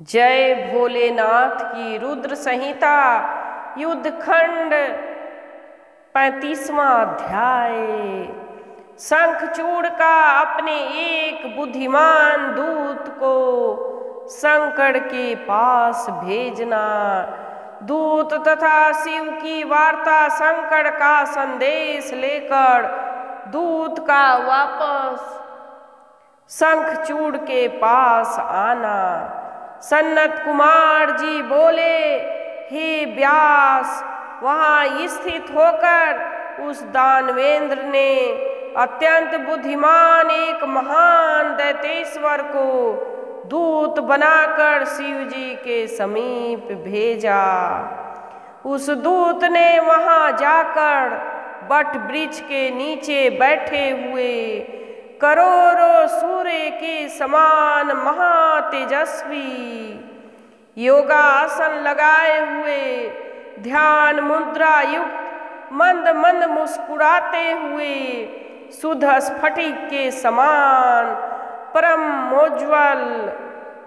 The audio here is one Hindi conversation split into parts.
जय भोलेनाथ की रुद्र संहिता युद्धखंड 35वां अध्याय। शंखचूड़ का अपने एक बुद्धिमान दूत को शंकर के पास भेजना। दूत तथा शिव की वार्ता शंकर का संदेश लेकर दूत का वापस शंखचूड़ के पास आना। सन्नत कुमार जी बोले, हे व्यास, वहाँ स्थित होकर उस दानवेंद्र ने अत्यंत बुद्धिमान एक महान दैतेश्वर को दूत बनाकर शिव जी के समीप भेजा। उस दूत ने वहाँ जाकर बट वृक्ष के नीचे बैठे हुए करोड़ों सूर्य के समान महातेजस्वी योगासन लगाए हुए ध्यान मुद्रा युक्त मंद मंद मुस्कुराते हुए शुद्ध स्फटिक के समान परम मोज्वल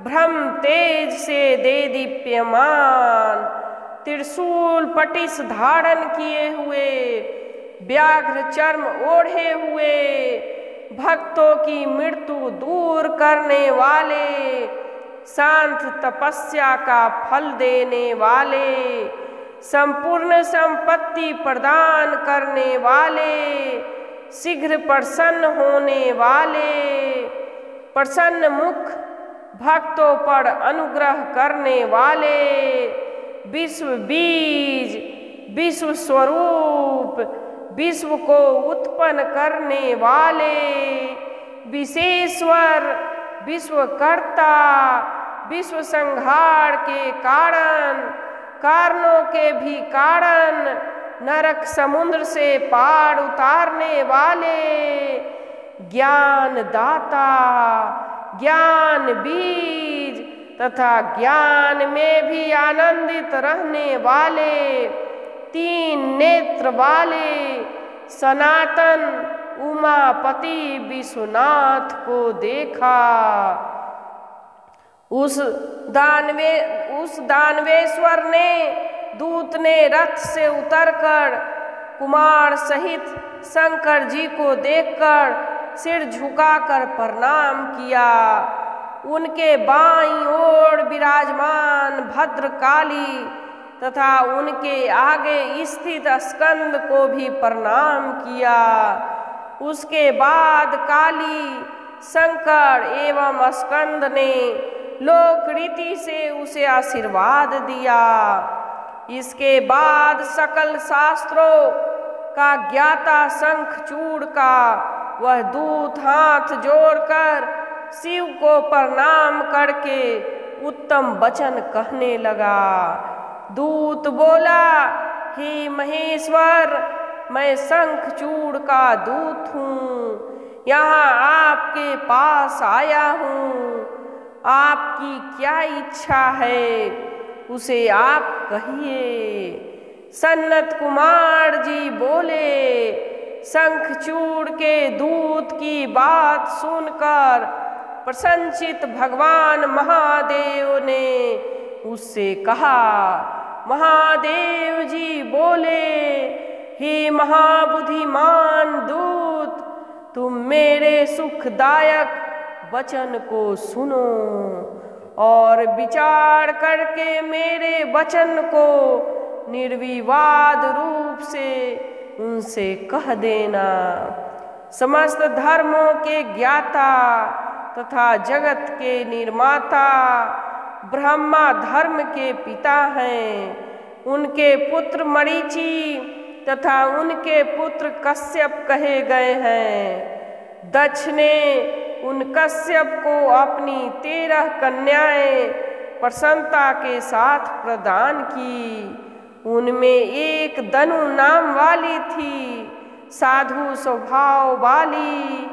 ब्रह्म तेज से दे दीप्यमान त्रिशूल पटिस धारण किए हुए व्याघ्र चर्म ओढ़े हुए भक्तों की मृत्यु दूर करने वाले शांत तपस्या का फल देने वाले संपूर्ण संपत्ति प्रदान करने वाले शीघ्र प्रसन्न होने वाले प्रसन्न मुख भक्तों पर अनुग्रह करने वाले विश्व बीज विश्व स्वरूप विश्व को उत्पन्न करने वाले विशेश्वर विश्वकर्ता विश्व संहार के कारणों के भी कारण नरक समुद्र से पार उतारने वाले ज्ञान दाता ज्ञान बीज तथा ज्ञान में भी आनंदित रहने वाले तीन नेत्र वाले सनातन उमापति विश्वनाथ को देखा। उस दानवेश्वर ने दूत ने रथ से उतरकर कुमार सहित शंकर जी को देखकर सिर झुकाकर प्रणाम किया। उनके बाईं ओर विराजमान भद्रकाली तथा उनके आगे स्थित स्कंद को भी प्रणाम किया। उसके बाद काली शंकर एवं स्कंद ने लोक रीति से उसे आशीर्वाद दिया। इसके बाद सकल शास्त्रों का ज्ञाता शंखचूड़ का वह दूत हाथ जोड़कर शिव को प्रणाम करके उत्तम वचन कहने लगा। दूत बोला, हे महेश्वर, मैं शंखचूड़ का दूत हूँ, यहाँ आपके पास आया हूँ। आपकी क्या इच्छा है उसे आप कहिए। सन्नत कुमार जी बोले, शंखचूड़ के दूत की बात सुनकर प्रसन्नचित्त भगवान महादेव ने उससे कहा। महादेव जी बोले, हे महाबुद्धिमान दूत, तुम मेरे सुखदायक वचन को सुनो और विचार करके मेरे वचन को निर्विवाद रूप से उनसे कह देना। समस्त धर्मों के ज्ञाता तथा जगत के निर्माता ब्रह्मा धर्म के पिता हैं। उनके पुत्र मरीचि तथा उनके पुत्र कश्यप कहे गए हैं। दक्ष ने उन कश्यप को अपनी 13 कन्याएं प्रसन्नता के साथ प्रदान की। उनमें एक दनु नाम वाली थी, साधु स्वभाव वाली।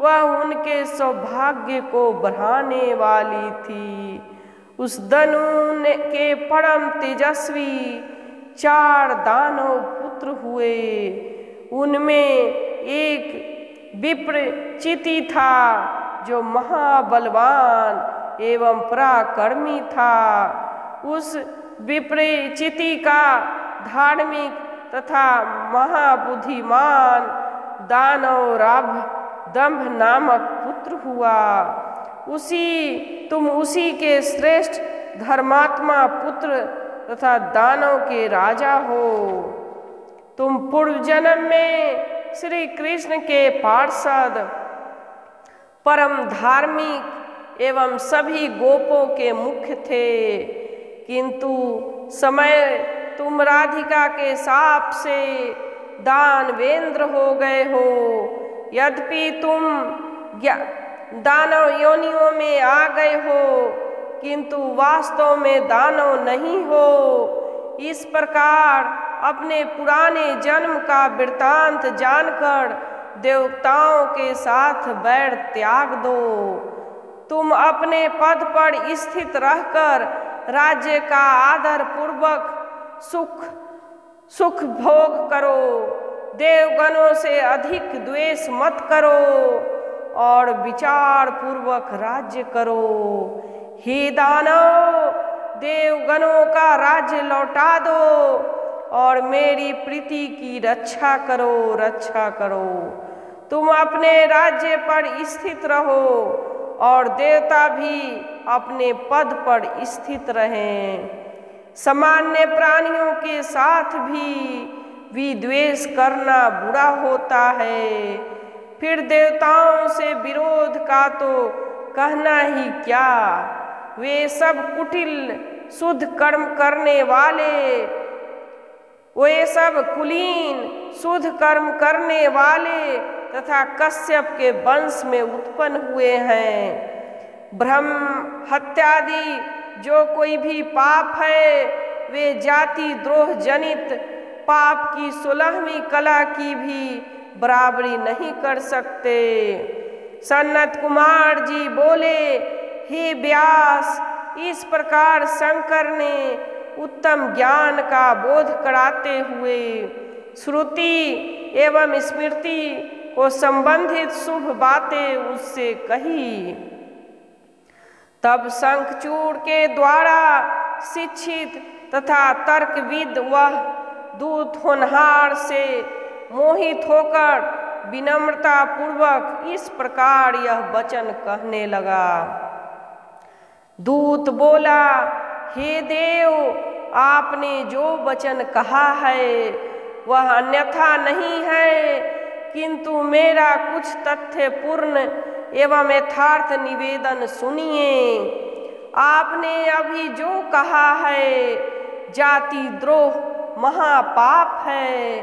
वह उनके सौभाग्य को बढ़ाने वाली थी। उस दनु के परम तेजस्वी 4 दानव पुत्र हुए। उनमें एक विप्र चिति था जो महाबलवान एवं पराक्रमी था। उस विप्रचिति का धार्मिक तथा महाबुद्धिमान दानव दंभ नामक पुत्र हुआ। तुम उसी के श्रेष्ठ धर्मात्मा पुत्र तथा दानव के राजा हो। तुम पूर्व जन्म में श्री कृष्ण के पार्षद, परम धार्मिक एवं सभी गोपों के मुख्य थे, किंतु समय तुम राधिका के शाप से दानवेंद्र हो गए हो। यद्यपि तुम दानव योनियों में आ गए हो, किंतु वास्तव में दानव नहीं हो। इस प्रकार अपने पुराने जन्म का वृत्तांत जानकर देवताओं के साथ बैर त्याग दो। तुम अपने पद पर स्थित रहकर राज्य का आदर पूर्वक सुख भोग करो। देवगणों से अधिक द्वेष मत करो और विचार पूर्वक राज्य करो। हे दानव, देवगणों का राज्य लौटा दो और मेरी प्रीति की रक्षा करो। तुम अपने राज्य पर स्थित रहो और देवता भी अपने पद पर स्थित रहें। सामान्य प्राणियों के साथ भी विद्वेष करना बुरा होता है, फिर देवताओं से विरोध का तो कहना ही क्या। वे सब कुटिल शुद्ध कर्म करने वाले, वे सब कुलीन शुद्ध कर्म करने वाले तथा कश्यप के वंश में उत्पन्न हुए हैं। ब्रह्म हत्यादि जो कोई भी पाप है, वे जाति द्रोह जनित पाप की 16वीं कला की भी बराबरी नहीं कर सकते। सनत कुमार जी बोले, हे व्यास, इस प्रकार शंकर ने उत्तम ज्ञान का बोध कराते हुए श्रुति एवं स्मृति को संबंधित शुभ बातें उससे कही। तब शंखचूड़ के द्वारा शिक्षित तथा तर्कविद वह दूत होनहार से मोहित होकर विनम्रता पूर्वक इस प्रकार यह वचन कहने लगा। दूत बोला, हे देव, आपने जो वचन कहा है वह अन्यथा नहीं है, किंतु मेरा कुछ तथ्यपूर्ण एवं यथार्थ निवेदन सुनिए। आपने अभी जो कहा है जाति द्रोह महापाप है।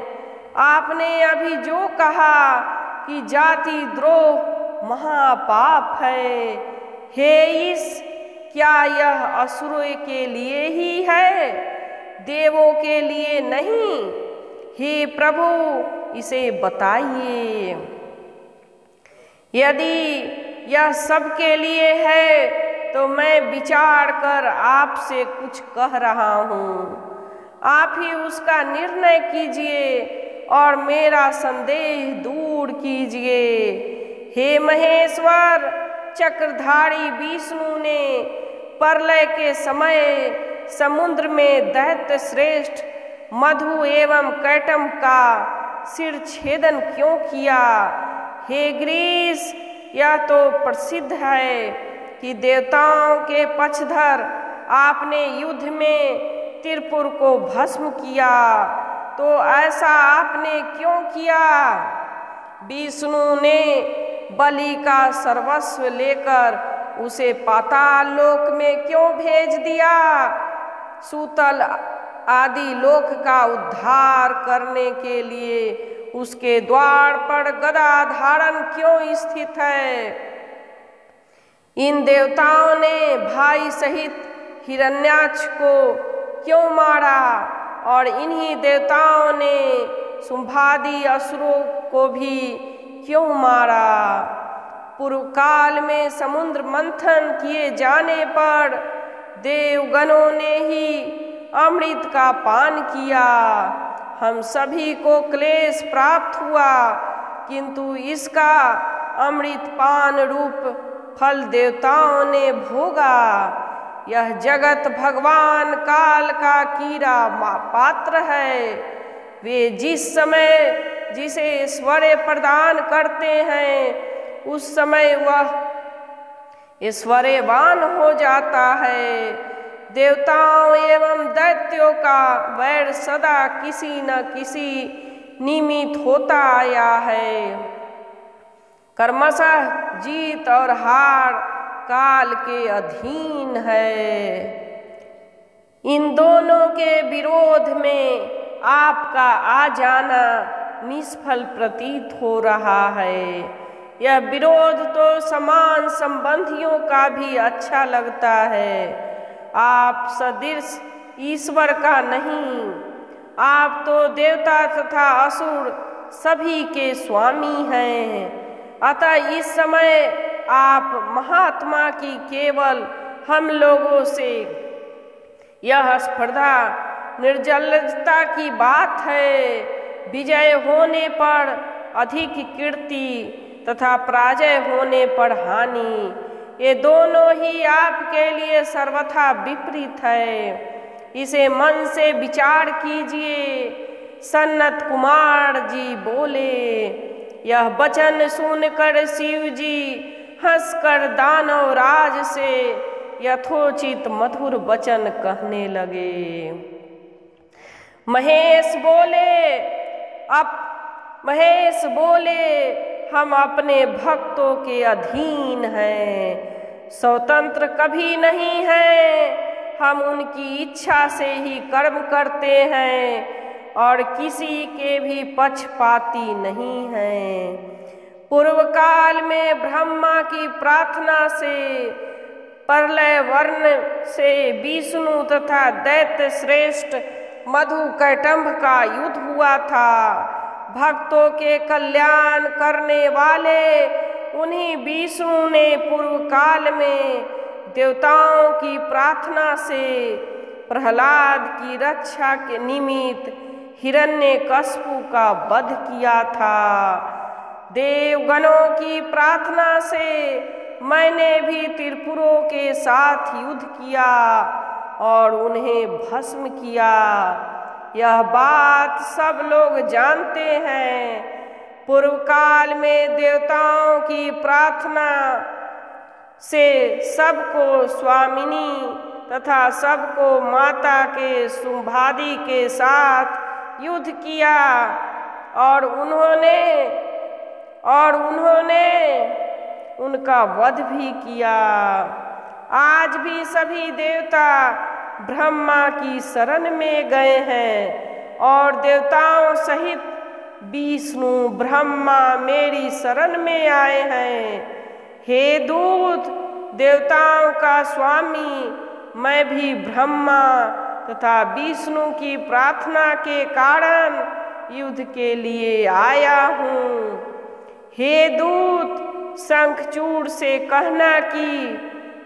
आपने अभी जो कहा कि जाति द्रोह महापाप है, हे ईश, क्या यह असुरों के लिए ही है, देवों के लिए नहीं? हे प्रभु, इसे बताइए। यदि यह सबके लिए है तो मैं विचार कर आपसे कुछ कह रहा हूँ। आप ही उसका निर्णय कीजिए और मेरा संदेह दूर कीजिए। हे महेश्वर, चक्रधारी विष्णु ने प्रलय के समय समुद्र में दैत्य श्रेष्ठ मधु एवं कैटम का सिर छेदन क्यों किया? हे ग्रीस, यह तो प्रसिद्ध है कि देवताओं के पक्षधर आपने युद्ध में त्रिपुर को भस्म किया, तो ऐसा आपने क्यों किया? विष्णु ने बलि का सर्वस्व लेकर उसे पाताल लोक में क्यों भेज दिया? सूतल आदि लोक का उद्धार करने के लिए उसके द्वार पर गदा धारण क्यों स्थित है? इन देवताओं ने भाई सहित हिरण्याक्ष को क्यों मारा और इन्हीं देवताओं ने शुंभादि असुरों को भी क्यों मारा? पूर्व काल में समुद्र मंथन किए जाने पर देवगणों ने ही अमृत का पान किया। हम सभी को क्लेश प्राप्त हुआ, किंतु इसका अमृत पान रूप फल देवताओं ने भोगा। यह जगत भगवान काल का कीड़ा पात्र है। वे जिस समय जिसे ऐश्वर्य प्रदान करते हैं उस समय वह ऐश्वर्यवान हो जाता है। देवताओं एवं दैत्यों का वैर सदा किसी न किसी निमित्त होता आया है। कर्मशः जीत और हार काल के अधीन है। इन दोनों के विरोध में आपका आ जाना निष्फल प्रतीत हो रहा है। यह विरोध तो समान संबंधियों का भी अच्छा लगता है। आप सदृश ईश्वर का नहीं, आप तो देवता तथा असुर सभी के स्वामी हैं। अतः इस समय आप महात्मा की केवल हम लोगों से यह स्पर्धा निर्जलता की बात है। विजय होने पर अधिक कीर्ति तथा पराजय होने पर हानि, ये दोनों ही आपके लिए सर्वथा विपरीत है। इसे मन से विचार कीजिए। सनत कुमार जी बोले। यह वचन सुनकर शिव जी हंसकर दानव राज से यथोचित मधुर वचन कहने लगे। महेश बोले हम अपने भक्तों के अधीन हैं, स्वतंत्र कभी नहीं हैं। हम उनकी इच्छा से ही कर्म करते हैं और किसी के भी पक्षपाती नहीं हैं। पूर्व काल में ब्रह्मा की प्रार्थना से प्रलय वर्ण से विष्णु तथा दैत्य श्रेष्ठ मधु कैटंभ का युद्ध हुआ था। भक्तों के कल्याण करने वाले उन्हीं विष्णु ने पूर्व काल में देवताओं की प्रार्थना से प्रहलाद की रक्षा के निमित्त हिरण्यकश्यप का वध किया था। देवगणों की प्रार्थना से मैंने भी त्रिपुरों के साथ युद्ध किया और उन्हें भस्म किया। यह बात सब लोग जानते हैं। पूर्व काल में देवताओं की प्रार्थना से सबको स्वामिनी तथा सबको माता के सुंभादि के साथ युद्ध किया और उन्होंने उनका वध भी किया। आज भी सभी देवता ब्रह्मा की शरण में गए हैं और देवताओं सहित विष्णु ब्रह्मा मेरी शरण में आए हैं। हे दूत, देवताओं का स्वामी मैं भी ब्रह्मा तथा विष्णु की प्रार्थना के कारण युद्ध के लिए आया हूँ। हे दूत, शंखचूड़ से कहना कि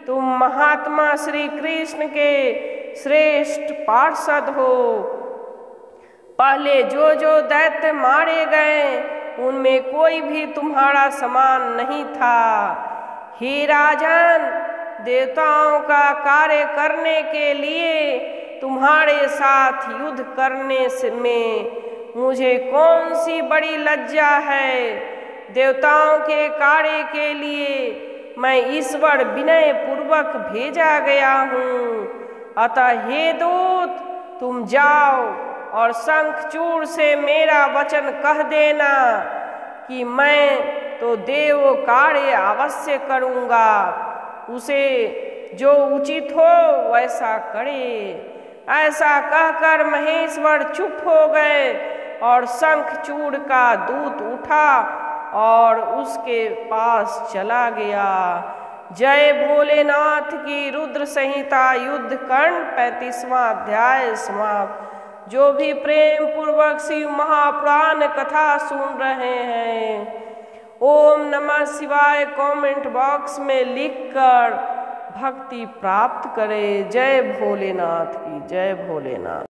तुम महात्मा श्री कृष्ण के श्रेष्ठ पार्षद हो। पहले जो जो दैत्य मारे गए उनमें कोई भी तुम्हारा समान नहीं था। हे राजन, देवताओं का कार्य करने के लिए तुम्हारे साथ युद्ध करने में मुझे कौन सी बड़ी लज्जा है। देवताओं के कार्य के लिए मैं ईश्वर विनय पूर्वक भेजा गया हूँ। अतः हे दूत, तुम जाओ और शंखचूड़ से मेरा वचन कह देना कि मैं तो देव कार्य अवश्य करूँगा। उसे जो उचित हो वैसा करे। ऐसा कहकर महेश्वर चुप हो गए और शंखचूड़ का दूत उठा और उसके पास चला गया। जय भोलेनाथ की। रुद्र संहिता युद्ध कांड 35वां अध्याय समाप्त। जो भी प्रेम पूर्वक शिव महापुराण कथा सुन रहे हैं, ओम नमः शिवाय कमेंट बॉक्स में लिखकर भक्ति प्राप्त करें। जय भोलेनाथ की। जय भोलेनाथ।